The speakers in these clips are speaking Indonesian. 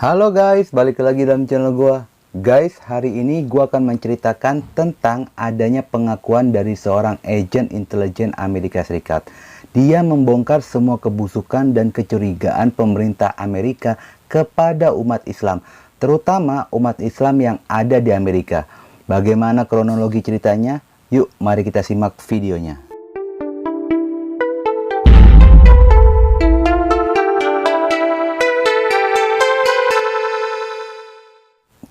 Halo guys, balik lagi dalam channel gua. Guys, hari ini gua akan menceritakan tentang adanya pengakuan dari seorang agen intelijen Amerika Serikat. Dia membongkar semua kebusukan dan kecurigaan pemerintah Amerika kepada umat Islam, terutama umat Islam yang ada di Amerika. Bagaimana kronologi ceritanya? Yuk, mari kita simak videonya.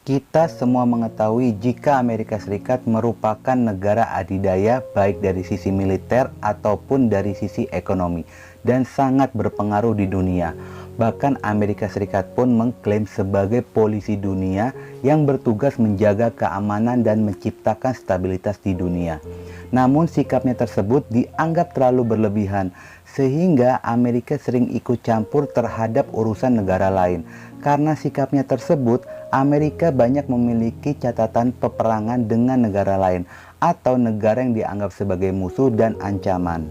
Kita semua mengetahui jika Amerika Serikat merupakan negara adidaya baik dari sisi militer ataupun dari sisi ekonomi dan sangat berpengaruh di dunia. Bahkan Amerika Serikat pun mengklaim sebagai polisi dunia yang bertugas menjaga keamanan dan menciptakan stabilitas di dunia. Namun sikapnya tersebut dianggap terlalu berlebihan sehingga Amerika sering ikut campur terhadap urusan negara lain. Karena sikapnya tersebut, Amerika banyak memiliki catatan peperangan dengan negara lain atau negara yang dianggap sebagai musuh dan ancaman.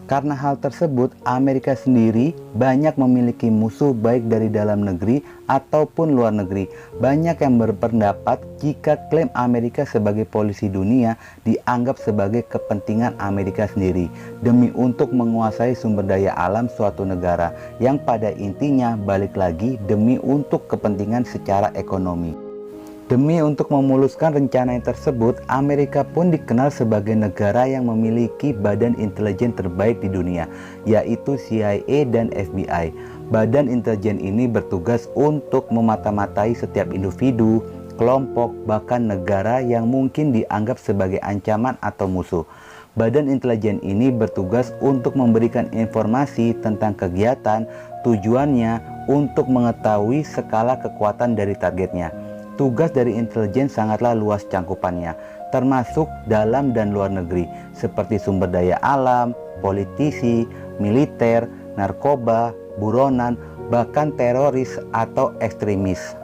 Karena hal tersebut, Amerika sendiri banyak memiliki musuh baik dari dalam negeri ataupun luar negeri. Banyak yang berpendapat jika klaim Amerika sebagai polisi dunia dianggap sebagai kepentingan Amerika sendiri demi untuk menguasai sumber daya alam suatu negara yang pada intinya balik lagi demi untuk kepentingan secara ekonomi. Demi untuk memuluskan rencana yang tersebut, Amerika pun dikenal sebagai negara yang memiliki badan intelijen terbaik di dunia, yaitu CIA dan FBI. Badan intelijen ini bertugas untuk memata-matai setiap individu, kelompok, bahkan negara yang mungkin dianggap sebagai ancaman atau musuh. Badan intelijen ini bertugas untuk memberikan informasi tentang kegiatan, tujuannya untuk mengetahui skala kekuatan dari targetnya. Tugas dari intelijen sangatlah luas cangkupannya, termasuk dalam dan luar negeri, seperti sumber daya alam, politisi, militer, narkoba, buronan, bahkan teroris atau ekstremis.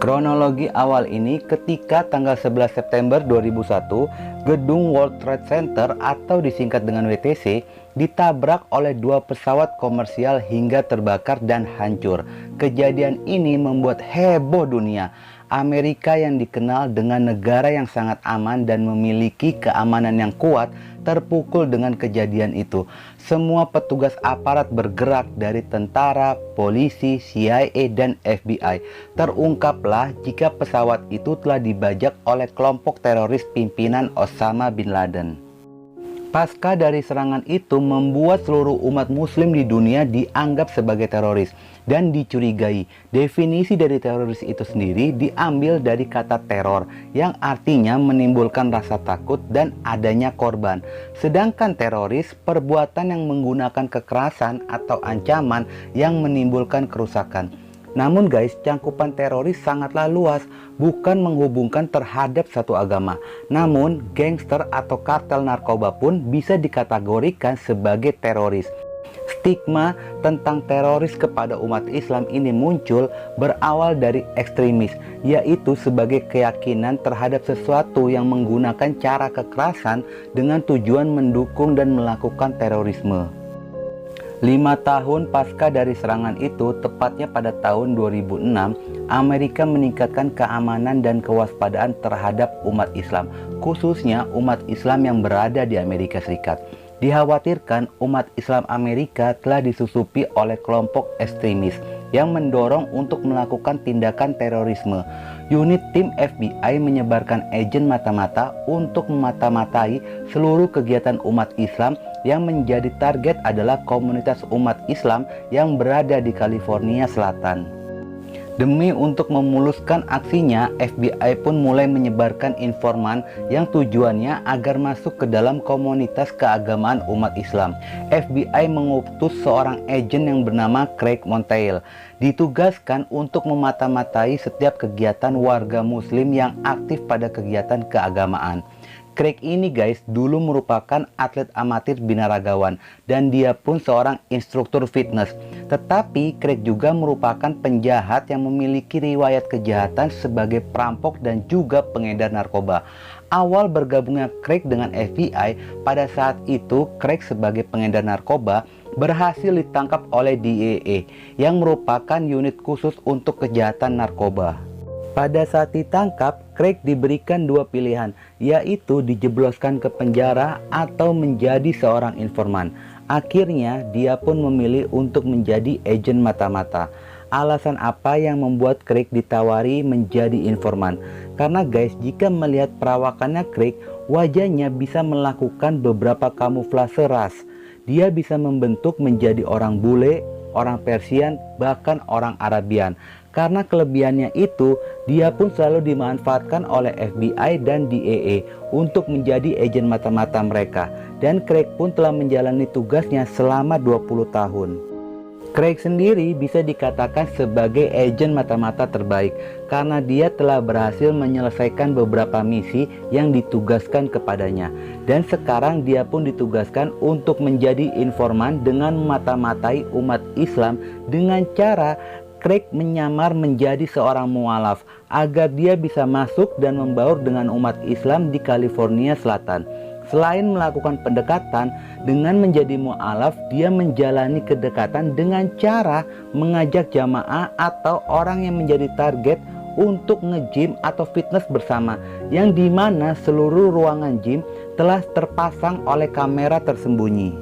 Kronologi awal ini ketika tanggal 11 September 2001, gedung World Trade Center atau disingkat dengan WTC ditabrak oleh dua pesawat komersial hingga terbakar dan hancur. Kejadian ini membuat heboh dunia. Amerika yang dikenal dengan negara yang sangat aman dan memiliki keamanan yang kuat terpukul dengan kejadian itu. Semua petugas aparat bergerak dari tentara, polisi, CIA, dan FBI. Terungkaplah jika pesawat itu telah dibajak oleh kelompok teroris pimpinan Osama bin Laden. Pasca dari serangan itu membuat seluruh umat muslim di dunia dianggap sebagai teroris dan dicurigai. Definisi dari teroris itu sendiri diambil dari kata teror yang artinya menimbulkan rasa takut dan adanya korban. Sedangkan teroris perbuatan yang menggunakan kekerasan atau ancaman yang menimbulkan kerusakan. Namun guys, cangkupan teroris sangatlah luas, bukan menghubungkan terhadap satu agama. Namun, gangster atau kartel narkoba pun bisa dikategorikan sebagai teroris. Stigma tentang teroris kepada umat Islam ini muncul berawal dari ekstremis, yaitu sebagai keyakinan terhadap sesuatu yang menggunakan cara kekerasan dengan tujuan mendukung dan melakukan terorisme. 5 tahun pasca dari serangan itu, tepatnya pada tahun 2006, Amerika meningkatkan keamanan dan kewaspadaan terhadap umat Islam, khususnya umat Islam yang berada di Amerika Serikat. Dikhawatirkan umat Islam Amerika telah disusupi oleh kelompok ekstremis yang mendorong untuk melakukan tindakan terorisme. Unit tim FBI menyebarkan agen mata-mata untuk memata-matai seluruh kegiatan umat Islam yang menjadi target adalah komunitas umat Islam yang berada di California Selatan. Demi untuk memuluskan aksinya, FBI pun mulai menyebarkan informan yang tujuannya agar masuk ke dalam komunitas keagamaan umat Islam. FBI mengutus seorang agen yang bernama Craig Monteil, ditugaskan untuk memata-matai setiap kegiatan warga muslim yang aktif pada kegiatan keagamaan. Craig ini guys dulu merupakan atlet amatir binaragawan dan dia pun seorang instruktur fitness. Tetapi Craig juga merupakan penjahat yang memiliki riwayat kejahatan sebagai perampok dan juga pengedar narkoba. Awal bergabungnya Craig dengan FBI, pada saat itu Craig sebagai pengedar narkoba berhasil ditangkap oleh DEA yang merupakan unit khusus untuk kejahatan narkoba. Pada saat ditangkap, Craig diberikan dua pilihan, yaitu dijebloskan ke penjara atau menjadi seorang informan. Akhirnya, dia pun memilih untuk menjadi agen mata-mata. Alasan apa yang membuat Craig ditawari menjadi informan? Karena guys, jika melihat perawakannya Craig, wajahnya bisa melakukan beberapa kamuflase ras. Dia bisa membentuk menjadi orang bule, orang Persian, bahkan orang Arabian. Karena kelebihannya itu, dia pun selalu dimanfaatkan oleh FBI dan DEA untuk menjadi agen mata-mata mereka. Dan Craig pun telah menjalani tugasnya selama 20 tahun. Craig sendiri bisa dikatakan sebagai agen mata-mata terbaik karena dia telah berhasil menyelesaikan beberapa misi yang ditugaskan kepadanya. Dan sekarang dia pun ditugaskan untuk menjadi informan dengan mata-matai umat Islam dengan cara Craig menyamar menjadi seorang mualaf agar dia bisa masuk dan membaur dengan umat Islam di California Selatan. Selain melakukan pendekatan dengan menjadi mualaf, dia menjalani kedekatan dengan cara mengajak jamaah atau orang yang menjadi target untuk nge-gym atau fitness bersama, yang dimana seluruh ruangan gym telah terpasang oleh kamera tersembunyi.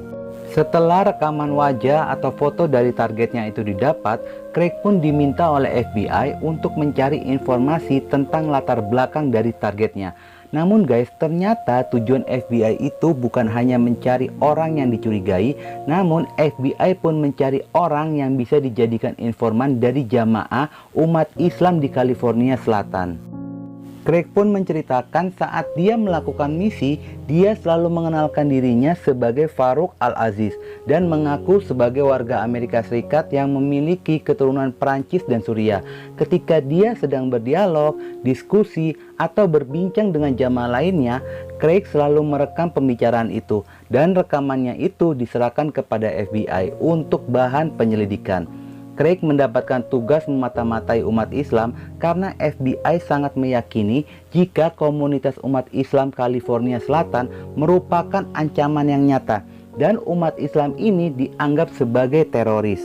Setelah rekaman wajah atau foto dari targetnya itu didapat, Craig pun diminta oleh FBI untuk mencari informasi tentang latar belakang dari targetnya. Namun guys, ternyata tujuan FBI itu bukan hanya mencari orang yang dicurigai, namun FBI pun mencari orang yang bisa dijadikan informan dari jamaah umat Islam di California Selatan. Craig pun menceritakan saat dia melakukan misi, dia selalu mengenalkan dirinya sebagai Farouk Al-Aziz dan mengaku sebagai warga Amerika Serikat yang memiliki keturunan Perancis dan Suriah. Ketika dia sedang berdialog, diskusi, atau berbincang dengan jamaah lainnya, Craig selalu merekam pembicaraan itu dan rekamannya itu diserahkan kepada FBI untuk bahan penyelidikan. Craig mendapatkan tugas memata-matai umat Islam karena FBI sangat meyakini jika komunitas umat Islam California Selatan merupakan ancaman yang nyata dan umat Islam ini dianggap sebagai teroris.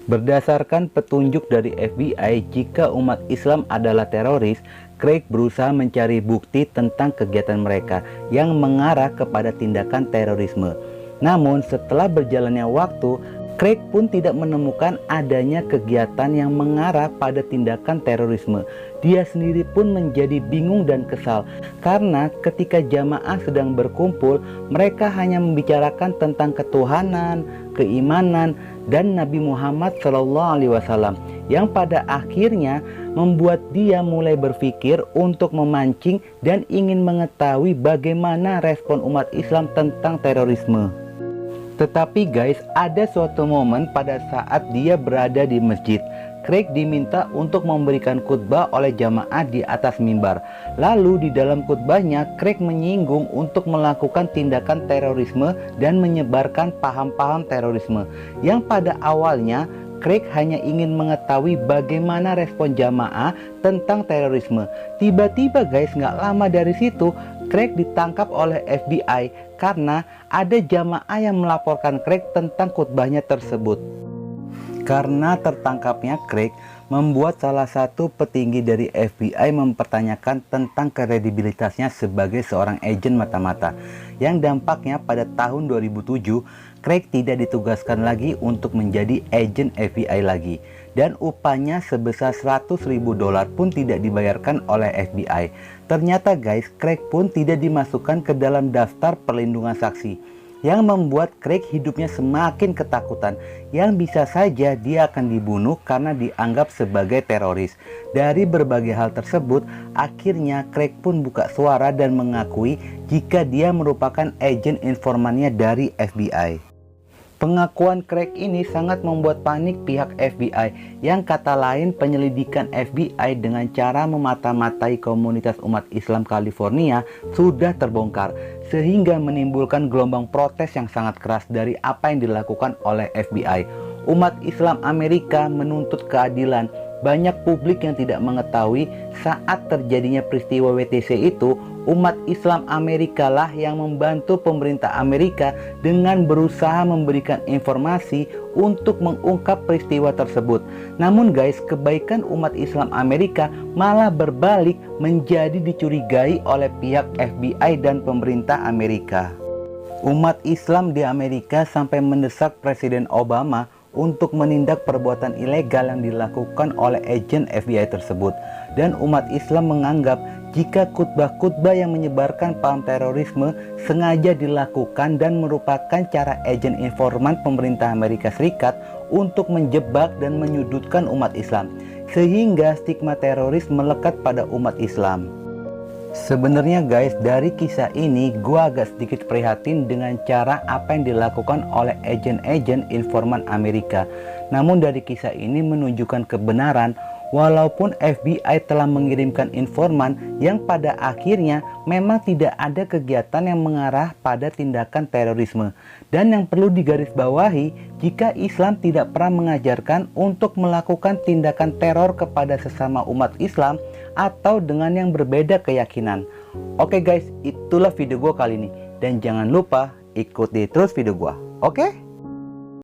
Berdasarkan petunjuk dari FBI jika umat Islam adalah teroris, Craig berusaha mencari bukti tentang kegiatan mereka yang mengarah kepada tindakan terorisme. Namun setelah berjalannya waktu, Craig pun tidak menemukan adanya kegiatan yang mengarah pada tindakan terorisme. Dia sendiri pun menjadi bingung dan kesal karena ketika jamaah sedang berkumpul, mereka hanya membicarakan tentang ketuhanan, keimanan, dan Nabi Muhammad SAW yang pada akhirnya membuat dia mulai berpikir untuk memancing dan ingin mengetahui bagaimana respon umat Islam tentang terorisme. Tetapi guys, ada suatu momen pada saat dia berada di masjid. Craig diminta untuk memberikan khutbah oleh jamaah di atas mimbar. Lalu di dalam khutbahnya, Craig menyinggung untuk melakukan tindakan terorisme dan menyebarkan paham-paham terorisme. Yang pada awalnya, Craig hanya ingin mengetahui bagaimana respon jamaah tentang terorisme. Tiba-tiba guys, nggak lama dari situ, Craig ditangkap oleh FBI karena ada jamaah yang melaporkan Craig tentang khutbahnya tersebut. Karena tertangkapnya Craig membuat salah satu petinggi dari FBI mempertanyakan tentang kredibilitasnya sebagai seorang agen mata-mata, yang dampaknya pada tahun 2007 Craig tidak ditugaskan lagi untuk menjadi agen FBI lagi, dan upahnya sebesar $100.000 pun tidak dibayarkan oleh FBI. Ternyata guys, Craig pun tidak dimasukkan ke dalam daftar perlindungan saksi, yang membuat Craig hidupnya semakin ketakutan, yang bisa saja dia akan dibunuh karena dianggap sebagai teroris. Dari berbagai hal tersebut, akhirnya Craig pun buka suara dan mengakui jika dia merupakan agen informannya dari FBI. Pengakuan Craig ini sangat membuat panik pihak FBI, yang kata lain penyelidikan FBI dengan cara memata-matai komunitas umat Islam California sudah terbongkar, sehingga menimbulkan gelombang protes yang sangat keras dari apa yang dilakukan oleh FBI. Umat Islam Amerika menuntut keadilan. Banyak publik yang tidak mengetahui saat terjadinya peristiwa WTC itu, Umat Islam Amerika lah yang membantu pemerintah Amerika dengan berusaha memberikan informasi untuk mengungkap peristiwa tersebut. Namun guys, kebaikan umat Islam Amerika malah berbalik menjadi dicurigai oleh pihak FBI dan pemerintah Amerika. Umat Islam di Amerika sampai mendesak Presiden Obama untuk menindak perbuatan ilegal yang dilakukan oleh agen FBI tersebut. Dan umat Islam menganggap jika khutbah-khutbah yang menyebarkan paham terorisme sengaja dilakukan dan merupakan cara agen informan pemerintah Amerika Serikat untuk menjebak dan menyudutkan umat Islam, sehingga stigma teroris melekat pada umat Islam. Sebenarnya guys, dari kisah ini gua agak sedikit prihatin dengan cara apa yang dilakukan oleh agen-agen informan Amerika. Namun dari kisah ini menunjukkan kebenaran, walaupun FBI telah mengirimkan informan yang pada akhirnya memang tidak ada kegiatan yang mengarah pada tindakan terorisme. Dan yang perlu digarisbawahi, jika Islam tidak pernah mengajarkan untuk melakukan tindakan teror kepada sesama umat Islam atau dengan yang berbeda keyakinan. Oke guys, itulah video gua kali ini. Dan jangan lupa ikuti terus video gua. Oke?